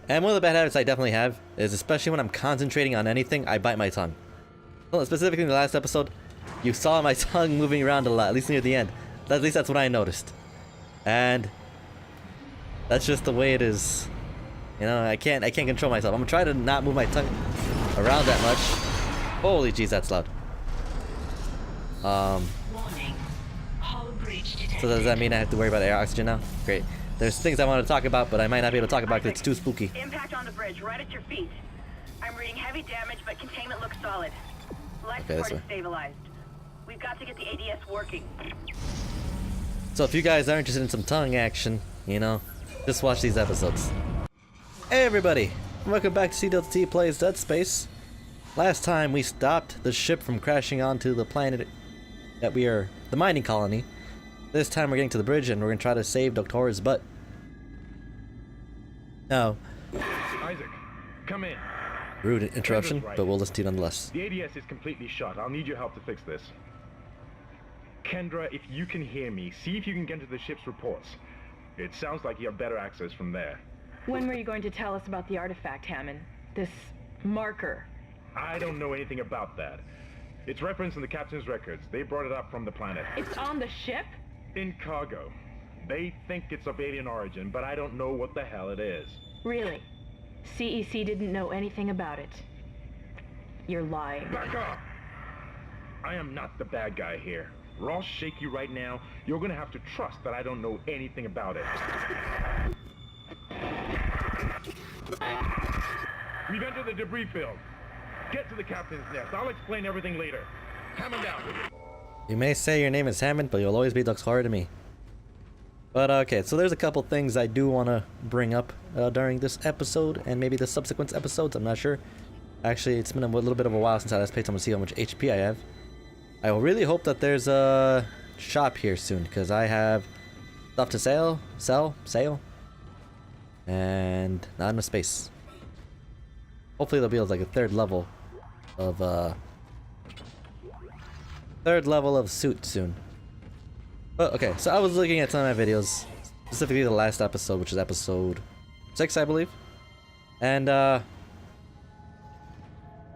And one of the bad habits I definitely have is, especially when I'm concentrating on anything, I bite my tongue. Well, specifically in the last episode, you saw my tongue moving around a lot, at least near the end. At least that's what I noticed. And that's just the way it is. You know, I can't control myself. I'm gonna try to not move my tongue around that much. Holy jeez, that's loud. So does that mean I have to worry about air oxygen now? Great. There's things I want to talk about, but I might not be able to talk about because it's too spooky. Impact on the bridge, right at your feet. I'm reading heavy damage, but containment looks solid. Life support is stabilized. We've got to get the ADS working. So if you guys are interested in some tongue action, you know, just watch these episodes. Hey everybody! Welcome back to CDeltaT Plays Dead Space. Last time we stopped the ship from crashing onto the planet that we are, the mining colony. This time we're getting to the bridge and we're gonna try to save Doctor's butt. Now, Isaac, come in. Rude interruption, but we'll listen to you nonetheless. The ADS is completely shut. I'll need your help to fix this. Kendra, if you can hear me, see if you can get into the ship's reports. It sounds like you have better access from there. When were you going to tell us about the artifact, Hammond? This marker? I don't know anything about that. It's referenced in the captain's records. They brought it up from the planet. It's on the ship? In cargo. They think it's of alien origin, but I don't know what the hell it is. Really? CEC didn't know anything about it. You're lying. Back up! I am not the bad guy here. Raw shake you right now. You're gonna have to trust that I don't know anything about it. We've entered the debris field. Get to the captain's nest. I'll explain everything later. Hammond out. You may say your name is Hammond, but you'll always be Duxhara to me. But okay, so there's a couple things I do want to bring up during this episode, and maybe the subsequent episodes, I'm not sure. Actually, it's been a little bit of a while since I last played someone to see how much HP I have. I will really hope that there's a shop here soon, because I have stuff to sell, and not enough space. Hopefully there'll be like a third level of suit soon. But okay, so I was looking at some of my videos, specifically the last episode, which is episode 6, I believe. And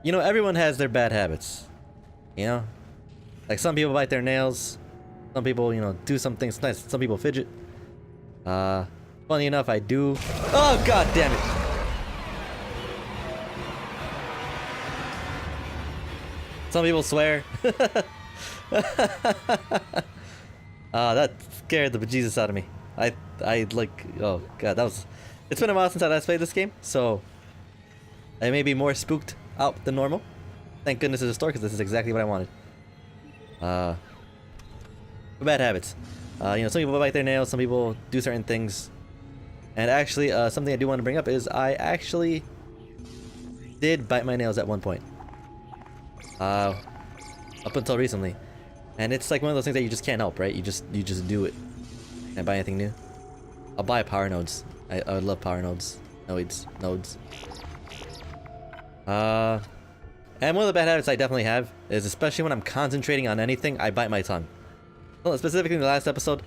you know, everyone has their bad habits. You know? Like some people bite their nails, some people, you know, do some things, some people fidget. Funny enough, I do. Oh god damn it! Some people swear. That scared the bejesus out of me. I like, oh god, that was, it's been a while since I last played this game, so I may be more spooked out than normal. Thank goodness it's a store, because this is exactly what I wanted. Bad habits. You know, some people bite their nails, some people do certain things. And actually, something I do want to bring up is I actually did bite my nails at one point. Up until recently. And it's like one of those things that you just can't help, right? You just do it. Can't buy anything new. I'll buy power nodes. I would love power nodes. Nodes. And one of the bad habits I definitely have is, especially when I'm concentrating on anything, I bite my tongue. Well, specifically in the last episode,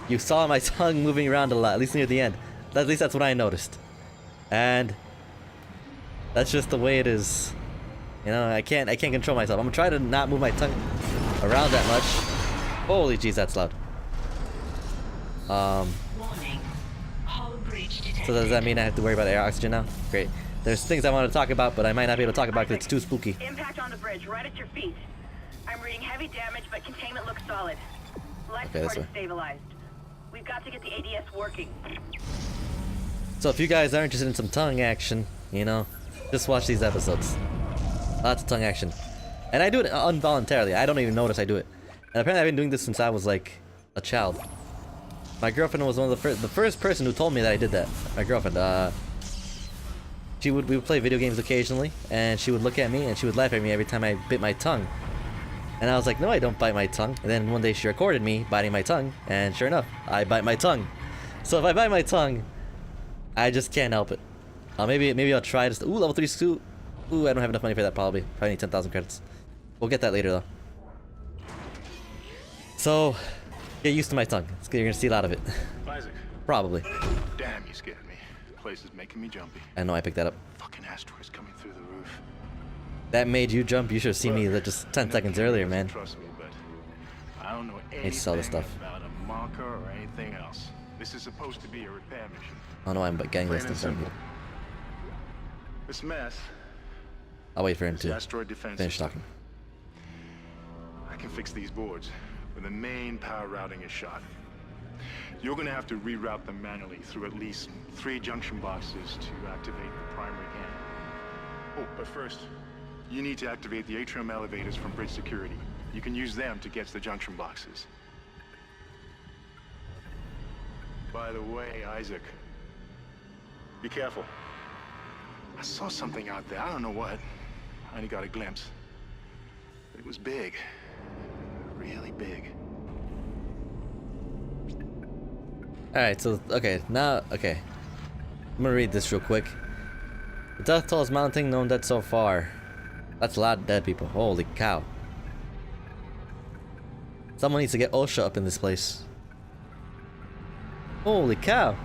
you saw my tongue moving around a lot, at least near the end. At least that's what I noticed. And that's just the way it is. You know, I can't control myself. I'm gonna try to not move my tongue around that much. Holy jeez, that's loud. So does that mean I have to worry about air oxygen now? Great. There's things I want to talk about, but I might not be able to talk about because it's too spooky. Impact on the bridge, right at your feet. I'm reading heavy damage, but containment looks solid. Life support is stabilized. We've got to get the ADS working. So if you guys are interested in some tongue action, you know, just watch these episodes. Lots of tongue action. And I do it involuntarily. I don't even notice I do it. And apparently I've been doing this since I was like a child. My girlfriend was one of the first person who told me that I did that. My girlfriend, we would play video games occasionally, and she would look at me and she would laugh at me every time I bit my tongue. And I was like, no, I don't bite my tongue. And then one day she recorded me biting my tongue, and sure enough, I bite my tongue. So if I bite my tongue, I just can't help it. Maybe I'll try this. Ooh, level 3 suit. Ooh, I don't have enough money for that probably. Probably need 10,000 credits. We'll get that later though. So, get used to my tongue. You're gonna see a lot of it. Isaac. Probably. Damn, you scared me. place is making me jumpy. I know I picked that up. Fucking asteroids coming through the roof. That made you jump. You should have seen me just 10 seconds earlier, man. Trust me, but I don't know Need to sell this anything stuff. about a marker or anything else. This is supposed to be a repair mission. Oh no, I'm getting Plain this and in front of simple. you. This mess. I'll wait for him is the to asteroid defense finish system. talking. I can fix these boards when the main power routing is shot. You're gonna have to reroute them manually through at least 3 junction boxes to activate the primary can. Oh, but first, you need to activate the atrium elevators from bridge security. You can use them to get to the junction boxes. By the way, Isaac, be careful. I saw something out there. I don't know what. I only got a glimpse. But it was big. Really big. Alright, so, okay, now, okay. I'm gonna read this real quick. The death toll is mounting, known dead so far. That's a lot of dead people. Holy cow. Someone needs to get OSHA up in this place. Holy cow.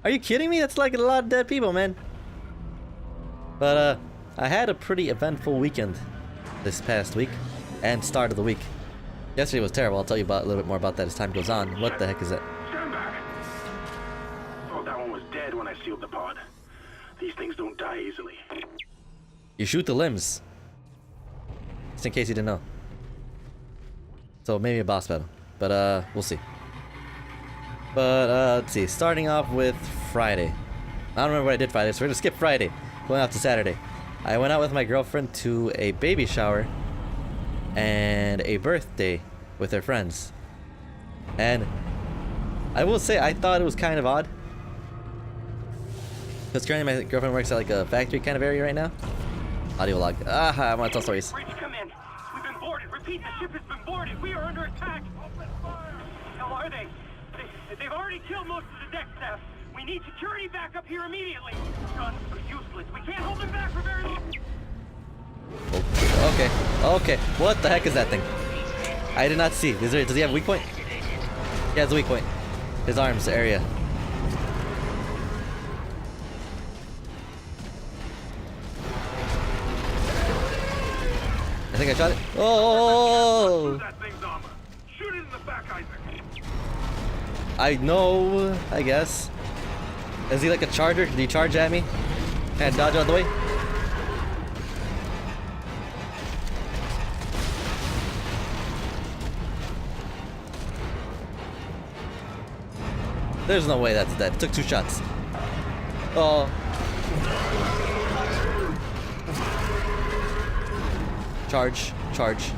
Are you kidding me? That's like a lot of dead people, man. But, I had a pretty eventful weekend this past week and start of the week. Yesterday was terrible. I'll tell you about a little bit more about that as time goes on. What the heck is that? Stand back. Thought that one was dead when I sealed the pod. These things don't die easily. You shoot the limbs. Just in case you didn't know. So maybe a boss battle. But we'll see. But let's see. Starting off with Friday. I don't remember what I did Friday, so we're gonna skip Friday. Going out to Saturday. I went out with my girlfriend to a baby shower and a birthday with her friends. And I will say I thought it was kind of odd. Because currently my girlfriend works at like a factory kind of area right now. Audio log. Ah, I want to tell stories. Bridge, come in. We've been boarded. Repeat, the ship has been boarded. We are under attack. Open fire. How are they? They've already killed most of the deck staff. We need security back up here immediately. Guns are useless. We can't hold them back for very long. Okay, okay. What the heck is that thing? I did not see. Does he have a weak point? He has a weak point. His arms area. I think I shot it. Oh! That thing's armor. Shoot it in the back, Isaac. I know, I guess. Is he like a charger? Did he charge at me? Can I dodge out of the way? There's no way that's dead. It took 2 shots. Oh. Charge, charge.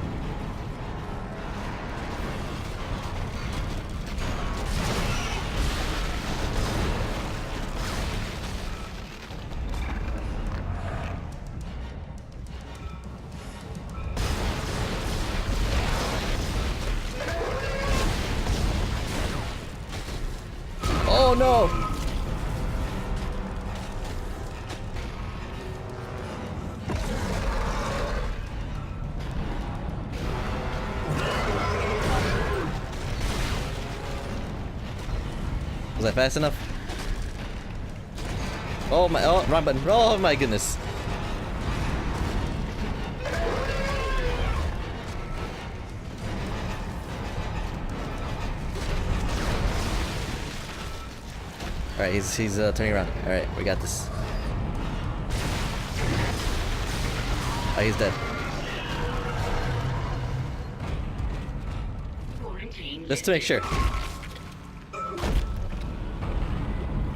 Oh no! Was I fast enough? Oh my, oh, wrong button. Oh my goodness. Alright, he's turning around. Alright, we got this. Oh, he's dead. Just to make sure.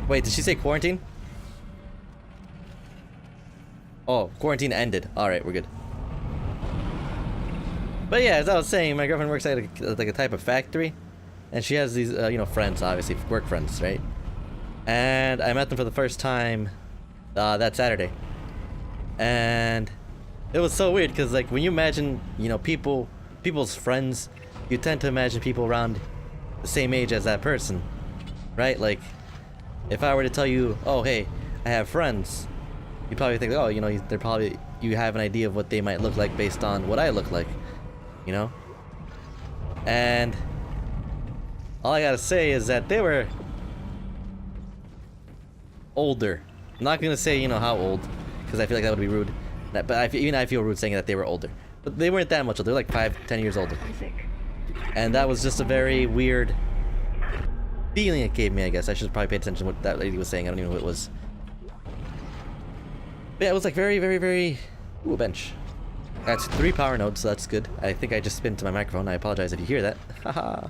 Wait, did she say quarantine? Oh, quarantine ended. Alright, we're good. But yeah, as I was saying, my girlfriend works at like a type of factory. And she has these, you know, friends, obviously, work friends, right? And I met them for the first time that Saturday. And it was so weird because, like, when you imagine, you know, people's friends, you tend to imagine people around the same age as that person, right? Like, if I were to tell you, oh, hey, I have friends, you'd probably think, oh, you know, you have an idea of what they might look like based on what I look like, you know? And all I gotta say is that they were older. I'm not gonna say, you know, how old, because I feel like that would be rude. But I feel rude saying that they were older. But they weren't that much older. They're like 5-10 years older. Isaac. And that was just a very weird feeling it gave me, I guess. I should probably pay attention to what that lady was saying. I don't even know what it was. But yeah, it was like very, very, very... Ooh, a bench. That's 3 power nodes, so that's good. I think I just spin to my microphone. I apologize if you hear that. Haha.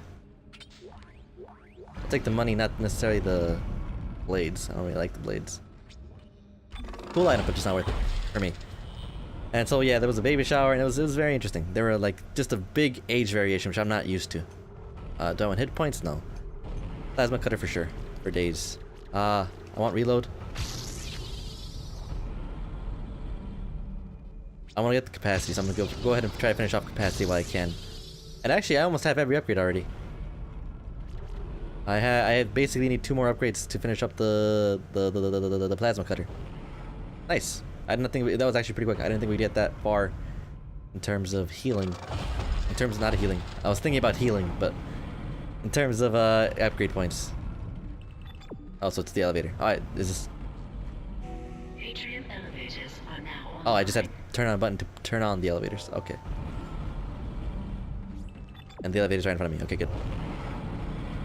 I'll take the money, not necessarily the blades. I don't really like the blades. Cool item, but just not worth it for me. And so yeah, there was a baby shower, and it was very interesting. There were like just a big age variation, which I'm not used to. Do I want hit points? No. Plasma cutter for sure. For days. I want reload. I want to get the capacity, so I'm gonna go ahead and try to finish off capacity while I can. And actually, I almost have every upgrade already. I basically need 2 more upgrades to finish up the plasma cutter. Nice. I didn't think that was actually pretty quick. I didn't think we'd get that far in terms of healing. In terms of not healing. I was thinking about healing, but in terms of upgrade points. Oh, so it's the elevator. Alright, is this... Atrium elevators are now on. Oh, I just had to turn on a button to turn on the elevators. Okay. And the elevator's right in front of me. Okay, good.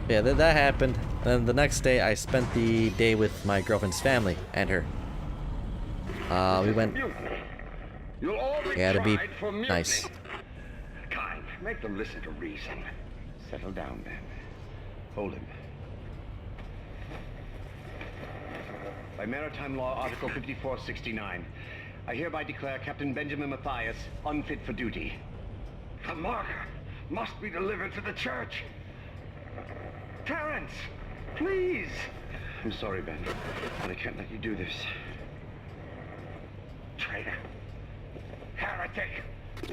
Yeah, that happened. Then the next day, I spent the day with my girlfriend's family and her. We went... You'll all be Yeah, to be tried for mutiny. nice. Kind, make them listen to reason. Settle down, then. Hold him. By Maritime Law, Article 5469, I hereby declare Captain Benjamin Matthias unfit for duty. The marker must be delivered to the church. Terrence, please. I'm sorry, Ben, but I can't let you do this. Traitor. Heretic.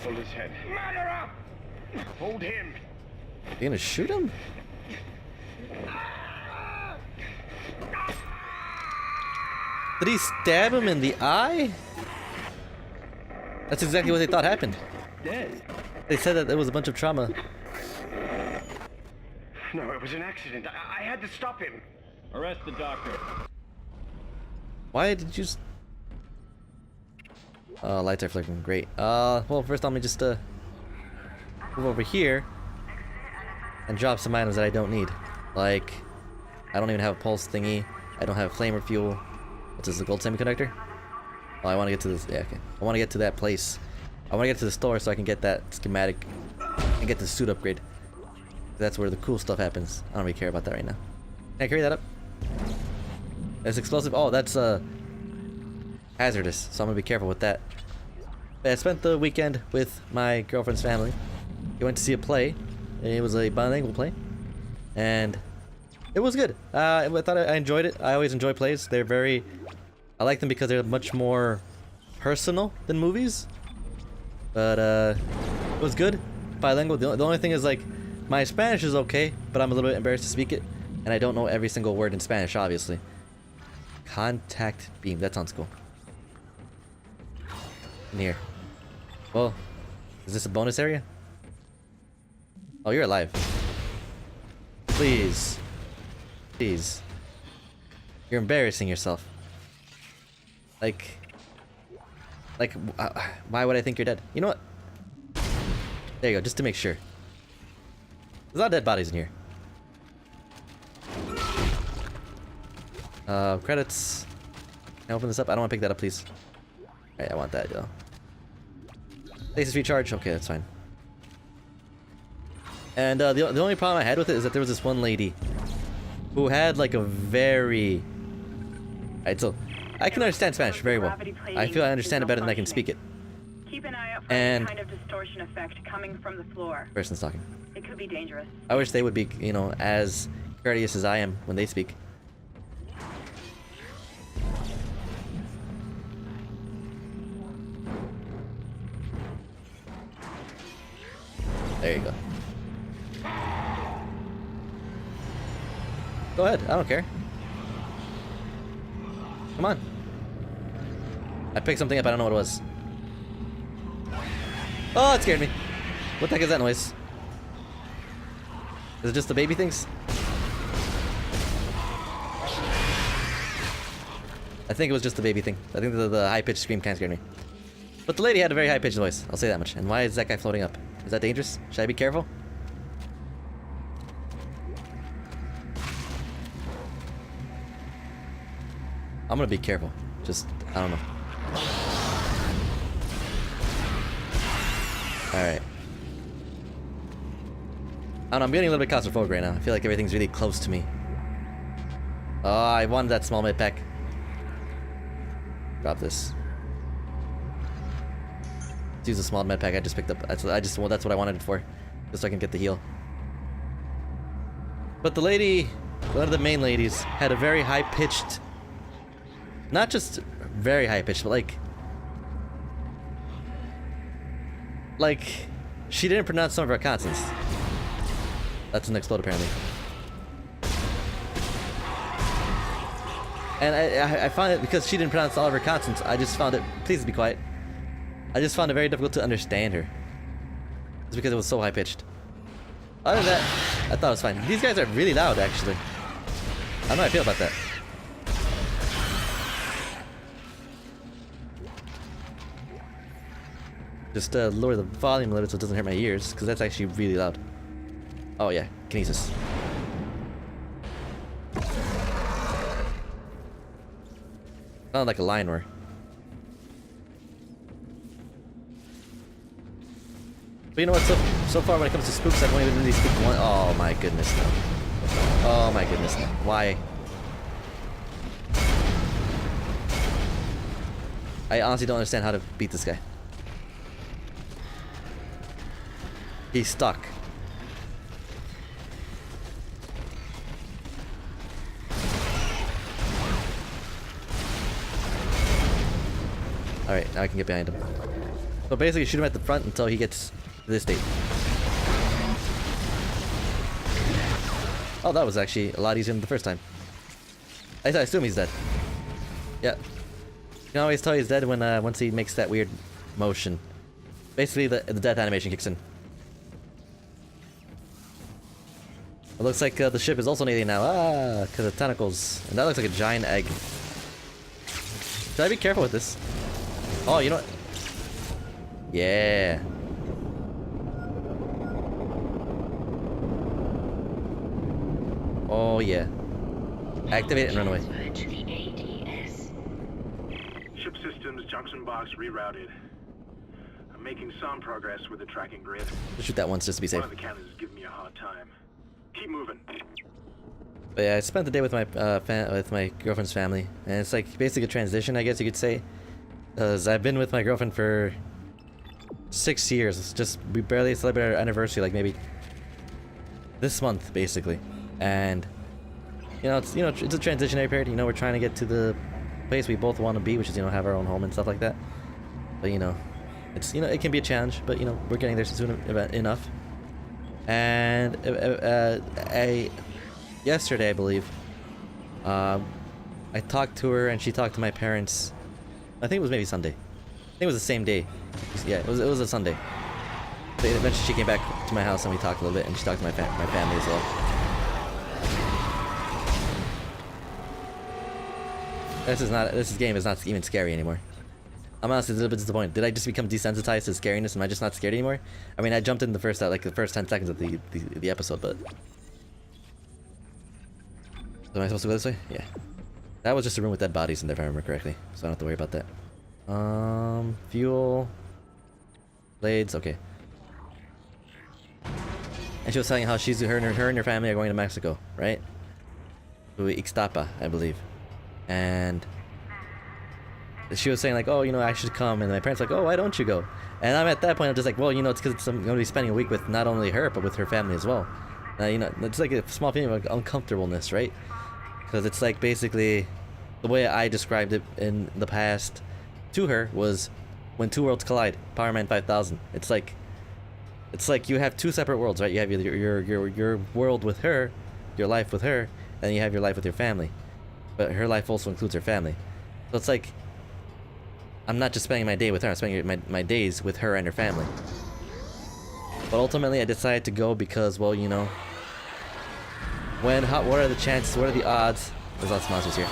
Hold his head. Murderer! Hold him. You gonna shoot him? Did he stab him in the eye? That's exactly what they thought happened. Dead. They said that there was a bunch of trauma. No, it was an accident. I had to stop him. Arrest the doctor. Why did you... Lights are flickering. Great. Well, first let me just, move over here and drop some items that I don't need. Like, I don't even have a pulse thingy. I don't have flamer fuel. What's this, a gold semiconductor? Oh, I want to get to this. Yeah, okay. I want to get to that place. I want to get to the store so I can get that schematic and get the suit upgrade. That's where the cool stuff happens. I don't really care about that right now. Can I carry that up? That's explosive. Oh, that's hazardous, so I'm gonna be careful with that. But I spent the weekend with my girlfriend's family. We went to see a play. It was a bilingual play, and it was good. I thought I enjoyed it. I always enjoy plays. They're very... I like them because they're much more personal than movies. But it was good. Bilingual. The only thing is, like, my Spanish is okay, but I'm a little bit embarrassed to speak it, and I don't know every single word in Spanish, obviously. Contact beam. That sounds cool. In here. Well, is this a bonus area? Oh, you're alive. Please. Please. You're embarrassing yourself. Like, why would I think you're dead? You know what? There you go, just to make sure. There's a lot of dead bodies in here. Credits. Can I open this up? I don't want to pick that up, please. Alright, I want that, though. Stasis recharge? Okay, that's fine. And the only problem I had with it is that there was this one lady who had like a very... Alright, so I can understand Spanish very well. I feel I understand it better than I can speak it. Keep an eye out for And- any kind of distortion effect coming from the floor. Person's talking. It could be dangerous. I wish they would be, you know, as courteous as I am when they speak. There you go. Go ahead, I don't care. Come on. I picked something up, I don't know what it was. Oh, it scared me. What the heck is that noise? Is it just the baby things? I think it was just the baby thing. I think the high-pitched scream kind of scared me. But the lady had a very high-pitched voice. I'll say that much. And why is that guy floating up? Is that dangerous? Should I be careful? I'm gonna be careful. Just, I don't know. Alright. I don't know, I'm getting a little bit claustrophobic right now. I feel like everything's really close to me. Oh, I wanted that small med pack. Drop this. Let's use the small med pack I just picked up. That's what I wanted it for. Just so I can get the heal. But the lady, one of the main ladies, had a very high-pitched... Not just very high-pitched, but like... She didn't pronounce some of her consonants. That's an explode, apparently. And I found it, because she didn't pronounce all of her consonants, I just found it... Please be quiet. I just found it very difficult to understand her. It's because it was so high-pitched. Other than that, I thought it was fine. These guys are really loud, actually. I don't know how I feel about that. Just lower the volume a little so it doesn't hurt my ears, because that's actually really loud. Oh yeah, kinesis. Sounded like a lion roar. But you know what, so far when it comes to spooks, I've only been really spooked one. Oh my goodness, no. Oh my goodness, no. Why? I honestly don't understand how to beat this guy. He's stuck. Alright, now I can get behind him. So basically shoot him at the front until he gets to this state. Oh, that was actually a lot easier than the first time. I assume he's dead. Yeah. You can always tell he's dead when once he makes that weird motion. Basically the death animation kicks in. It looks like the ship is also an alien now. Ah, because of tentacles. And that looks like a giant egg. Should I be careful with this? Oh, you know what? Yeah. Oh, yeah. Activate it and run away. To the ADS. Ship systems, junction box rerouted. I'm making some progress with the tracking grid. Just shoot that once just to be safe. One of the cannons is giving me a hard time. Keep moving. But yeah, I spent the day with my girlfriend's family, and it's like basically a transition, I guess you could say. Because I've been with my girlfriend for 6 years. It's just we barely celebrated our anniversary, like maybe this month, basically. And it's a transitionary period. You know, we're trying to get to the place we both want to be, which is have our own home and stuff like that. But it's it can be a challenge, but we're getting there soon enough. And yesterday, I believe, I talked to her and she talked to my parents. I think it was maybe Sunday. I think it was the same day. Yeah, it was a Sunday. But eventually she came back to my house and we talked a little bit, and she talked to my family as well. This game is not even scary anymore. I'm honestly a little bit disappointed. Did I just become desensitized to scariness? Am I just not scared anymore? I mean, I jumped in the first 10 seconds of the episode, but... Am I supposed to go this way? Yeah. That was just a room with dead bodies in there, if I remember correctly. So I don't have to worry about that. Fuel... Blades, okay. And she was telling how her and her family are going to Mexico, right? To Ixtapa, I believe. And... she was saying like, oh, I should come, and my parents were like, oh, why don't you go? And I'm at that point, I'm just like, well, it's because I'm going to be spending a week with not only her, but with her family as well. It's like a small feeling of uncomfortableness, right? Because it's like basically, the way I described it in the past to her was when two worlds collide, Power Man 5000. It's like you have two separate worlds, right? You have your world with her, your life with her, and then you have your life with your family. But her life also includes her family. So it's like, I'm not just spending my day with her, I'm spending my days with her and her family. But ultimately I decided to go because, well, what are the chances, what are the odds? There's lots of monsters here.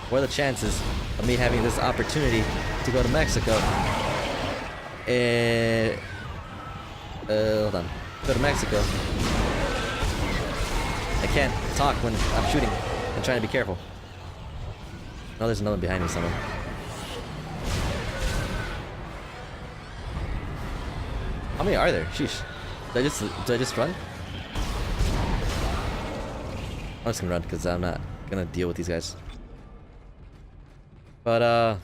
what are the chances of me having this opportunity to go to Mexico? Hold on. Go to Mexico. I can't talk when I'm shooting. I'm trying to be careful. Oh, there's another one behind me somewhere. How many are there? Sheesh. Do I just run? I'm just gonna run because I'm not gonna deal with these guys. But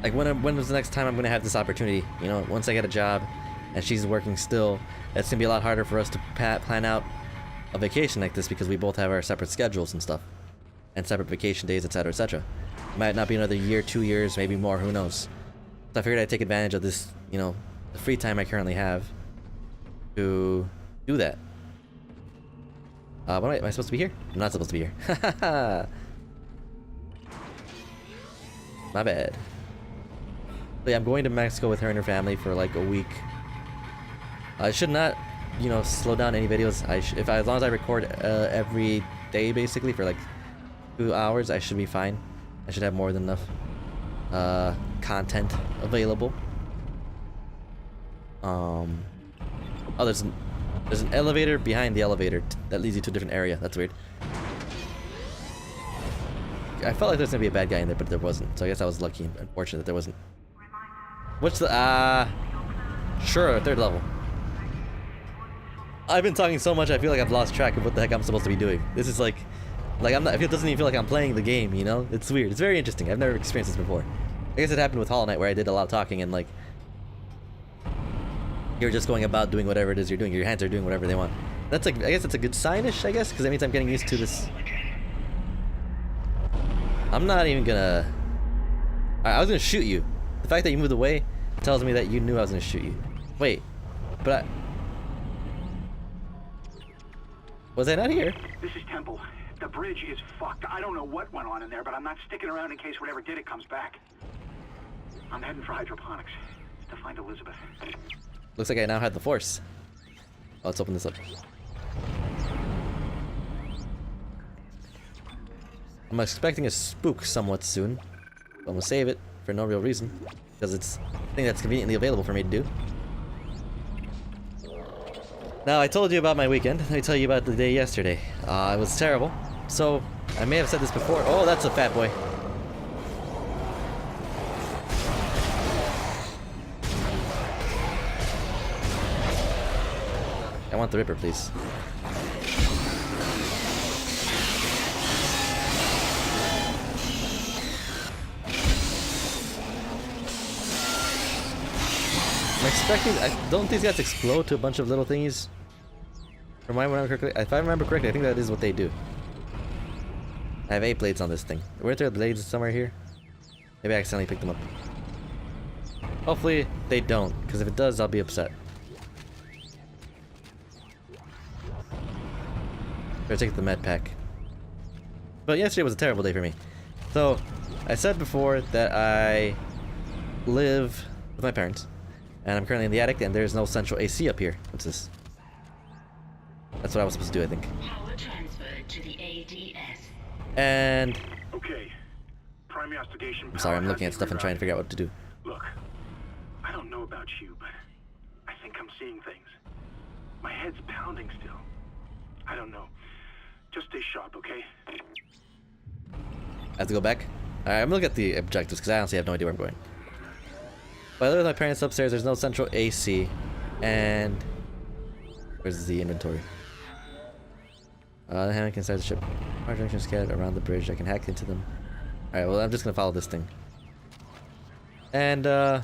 like when was the next time I'm gonna have this opportunity? You know, once I get a job and she's working still, it's gonna be a lot harder for us to plan out a vacation like this because we both have our separate schedules and stuff, and separate vacation days, etc., etc. Might not be another year, 2 years, maybe more. Who knows? So I figured I'd take advantage of this, you know, the free time I currently have to do that. What am I supposed to be here? I'm not supposed to be here. My bad. But yeah, I'm going to Mexico with her and her family for like a week. I should not, you know, slow down any videos. As long as I record every day basically for like 2 hours, I should be fine. I should have more than enough content available. Oh, there's an elevator behind the elevator that leads you to a different area. That's weird. I felt like there's gonna be a bad guy in there, but there wasn't. So I guess I was lucky and unfortunate that there wasn't. What's the sure, 3rd level. I've been talking so much I feel like I've lost track of what the heck I'm supposed to be doing. This is like I'm not, it doesn't even feel like I'm playing the game, you know? It's weird. It's very interesting. I've never experienced this before. I guess it happened with Hollow Knight where I did a lot of talking and like you're just going about doing whatever it is you're doing. Your hands are doing whatever they want. That's like, I guess it's a good sign-ish, I guess, because that means I'm getting used to this. I'm not even gonna... I was gonna shoot you. The fact that you moved away tells me that you knew I was gonna shoot you. Wait, but was I not here? This is Temple. The bridge is fucked. I don't know what went on in there, but I'm not sticking around in case whatever did it comes back. I'm heading for hydroponics to find Elizabeth. Looks like I now have the force. Oh, let's open this up. I'm expecting a spook somewhat soon. I'm gonna save it for no real reason. Because it's a thing that's conveniently available for me to do. Now, I told you about my weekend. Let me tell you about the day yesterday. It was terrible. So, I may have said this before. Oh, that's a fat boy. I want the Ripper, please. I'm expecting... don't these guys explode to a bunch of little thingies? If I remember correctly, I think that is what they do. I have 8 blades on this thing. Weren't there blades somewhere here? Maybe I accidentally picked them up. Hopefully they don't, because if it does, I'll be upset. Better take the med pack. But yesterday was a terrible day for me. So, I said before that I live with my parents, and I'm currently in the attic, and there's no central AC up here. What's this? That's what I was supposed to do, I think. Power transferred to the ADS. And... Okay. Primary investigation. I'm sorry, I'm looking at stuff and trying to figure out what to do. Look, I don't know about you, but I think I'm seeing things. My head's pounding still. I don't know. Just stay sharp, okay? I have to go back? Alright, I'm gonna look at the objectives because I honestly have no idea where I'm going. But I live with my parents upstairs, there's no central AC. And... where's the inventory? The hammock inside the ship. Power junction scattered around the bridge. I can hack into them. Alright, well, I'm just gonna follow this thing. And, so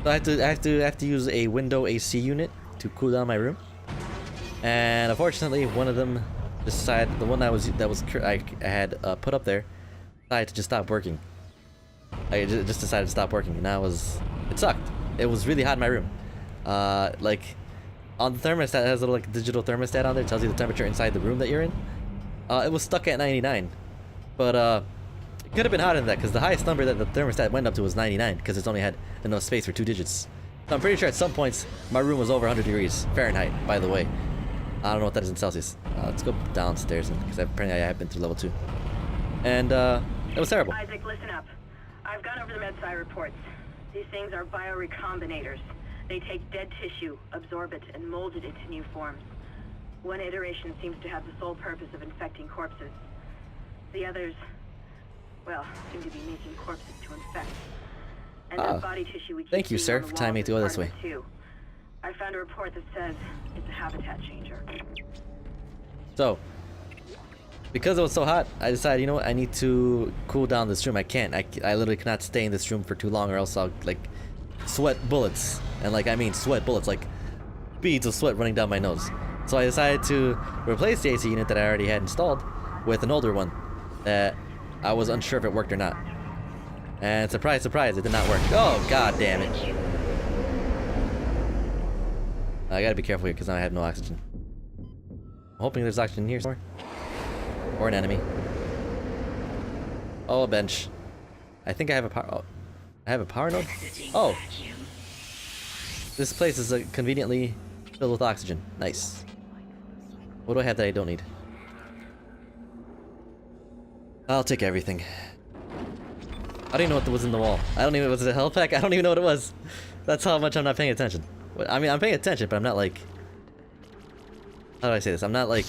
I have to use a window AC unit to cool down my room. And unfortunately, one of them decided, the one I had put up there, decided to just stop working. I just decided to stop working, and it sucked. It was really hot in my room. Like, on the thermostat, it has a little like digital thermostat on there, it tells you the temperature inside the room that you're in. It was stuck at 99, but it could have been hotter than that because the highest number that the thermostat went up to was 99 because it's only had enough space for 2 digits. So I'm pretty sure at some points my room was over 100 degrees Fahrenheit, by the way. I don't know what that is in Celsius. Let's go downstairs because apparently I have been through level 2. And it was terrible. Isaac, listen up. I've gone over the MedSci reports. These things are biorecombinators. They take dead tissue, absorb it, and mold it into new forms. One iteration seems to have the sole purpose of infecting corpses. The others, well, seem to be making corpses to infect. And that body tissue we keep thank you, seeing sir, on the for telling me walls to go is this part way. of it, too. I found a report that says it's a habitat changer. So, because it was so hot, I decided, you know what, I need to cool down this room. I can't. I literally cannot stay in this room for too long or else I'll, like, sweat bullets. And, like, I mean sweat bullets, like, beads of sweat running down my nose. So I decided to replace the AC unit that I already had installed with an older one that I was unsure if it worked or not. And surprise, surprise, it did not work. Oh, god damn it. I gotta be careful here because now I have no oxygen. I'm hoping there's oxygen here somewhere. Or an enemy. Oh, a bench. I think I have a power. Oh, I have a power node? Oh! This place is conveniently filled with oxygen. Nice. What do I have that I don't need? I'll take everything. I don't even know what was in the wall. I don't even, was it a health pack? I don't even know what it was. That's how much I'm not paying attention. I mean, I'm paying attention, but I'm not like... How do I say this? I'm not like...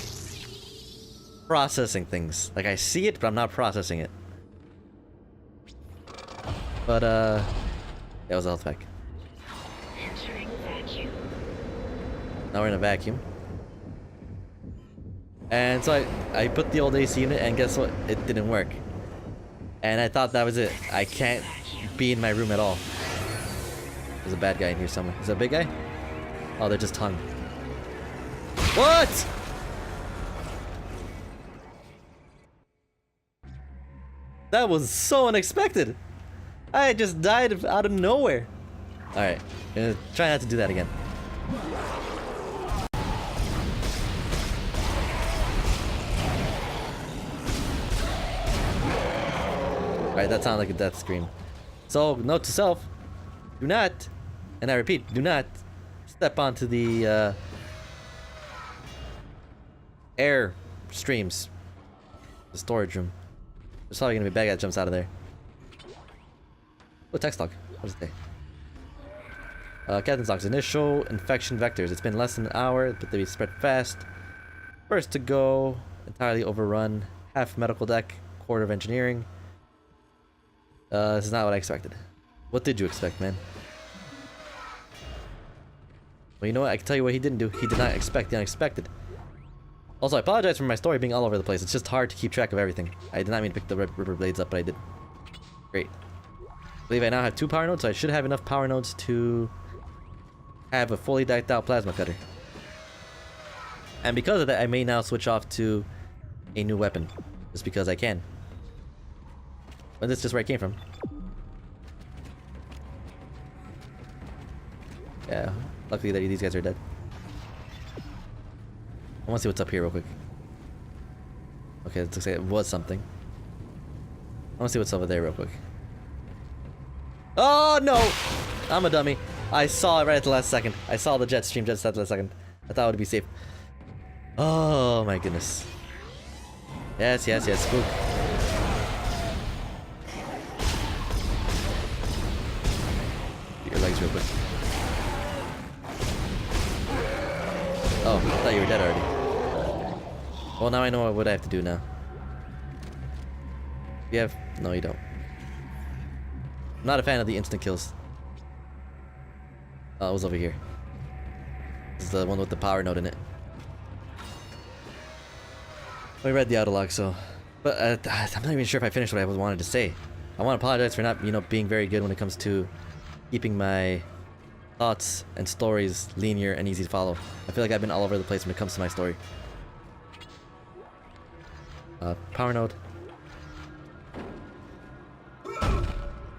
processing things. Like, I see it, but I'm not processing it. But, that was a health pack. Entering vacuum. Now we're in a vacuum. And so I put the old AC unit, and guess what? It didn't work. And I thought that was it. I can't be in my room at all. There's a bad guy in here somewhere. Is that a big guy? Oh, they're just tongue. What? That was so unexpected. I just died out of nowhere. Alright, gonna try not to do that again. Alright, that sounded like a death scream. So, note to self, do not, and I repeat, do not step onto the air streams. The storage room. There's probably gonna be a bad guy that jumps out of there. Oh, text log. What does it say? Captain's logs. Initial infection vectors. It's been less than an hour, but they spread fast. First to go. Entirely overrun. Half medical deck. Quarter of engineering. This is not what I expected. What did you expect, man? Well, you know what? I can tell you what he didn't do. He did not expect the unexpected. Also, I apologize for my story being all over the place. It's just hard to keep track of everything. I did not mean to pick the rubber blades up, but I did. Great. I believe I now have 2 power nodes, so I should have enough power nodes to have a fully decked out plasma cutter. And because of that, I may now switch off to a new weapon. Just because I can. But this is just where I came from. Yeah, luckily that these guys are dead. I want to see what's up here real quick. Okay, it looks like it was something. I want to see what's over there real quick. Oh no! I'm a dummy. I saw it right at the last second. I saw the jet stream just at the last second. I thought it would be safe. Oh my goodness. Yes, yes, yes, spook. Get your legs real quick. Oh, I thought you were dead already. Well, now I know what I have to do now. You have... No, you don't. I'm not a fan of the instant kills. Oh, it was over here. This is the one with the power node in it. I read the autolog, so... But I'm not even sure if I finished what I wanted to say. I want to apologize for not, you know, being very good when it comes to keeping my thoughts and stories linear and easy to follow. I feel like I've been all over the place when it comes to my story. Power node.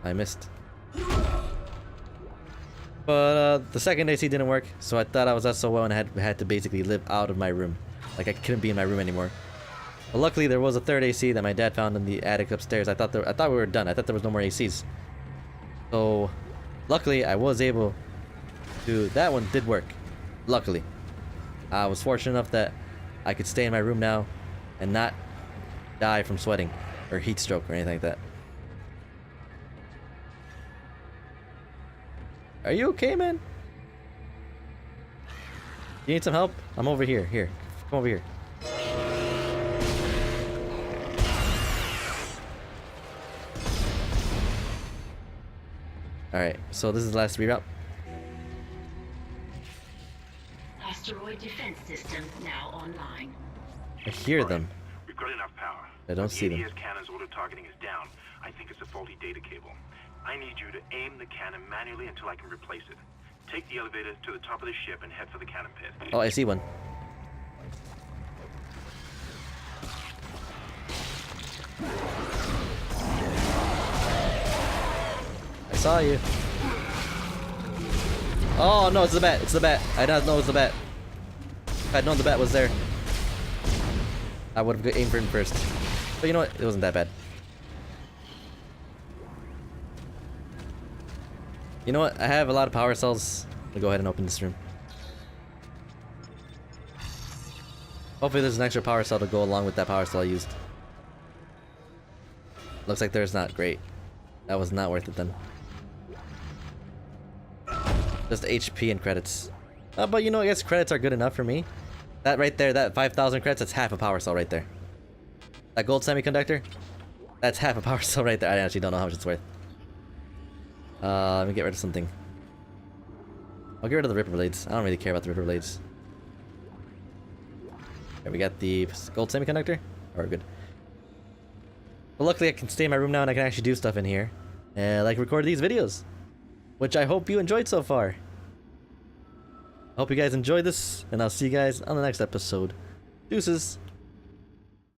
I missed. But the second AC didn't work, so I thought I was SOL and I had to basically live out of my room. Like I couldn't be in my room anymore. But luckily there was a third AC that my dad found in the attic upstairs. I thought we were done. I thought there was no more ACs. So luckily I was able to... That one did work. Luckily. I was fortunate enough that I could stay in my room now and not die from sweating or heat stroke or anything like that. Are you okay, man? You need some help? I'm over here. Here. Come over here. Alright, so this is the last reroute. Asteroid defense system now online. I hear them. We've got enough power. I don't see them. ADS cannon's auto targeting is down. I think it's a faulty data cable. I need you to aim the cannon manually until I can replace it. Take the elevator to the top of the ship and head for the cannon pit. Oh, I see one. I saw you. Oh no, it's the bat. It's the bat. I did not know it was the bat. If I'd known the bat was there, I would have aimed for him first. But you know what? It wasn't that bad. You know what? I have a lot of power cells. I'll go ahead and open this room. Hopefully there's an extra power cell to go along with that power cell I used. Looks like there's not. Great. That was not worth it then. Just HP and credits. But you know, I guess credits are good enough for me. That right there, that 5,000 credits, that's half a power cell right there. That gold semiconductor, that's half a power cell right there. I actually don't know how much it's worth. Let me get rid of something. I'll get rid of the Ripper Blades. I don't really care about the Ripper Blades. Okay, we got the gold semiconductor. Oh, we're good. But luckily I can stay in my room now and I can actually do stuff in here. Like record these videos. Which I hope you enjoyed so far. I hope you guys enjoyed this, and I'll see you guys on the next episode. Deuces!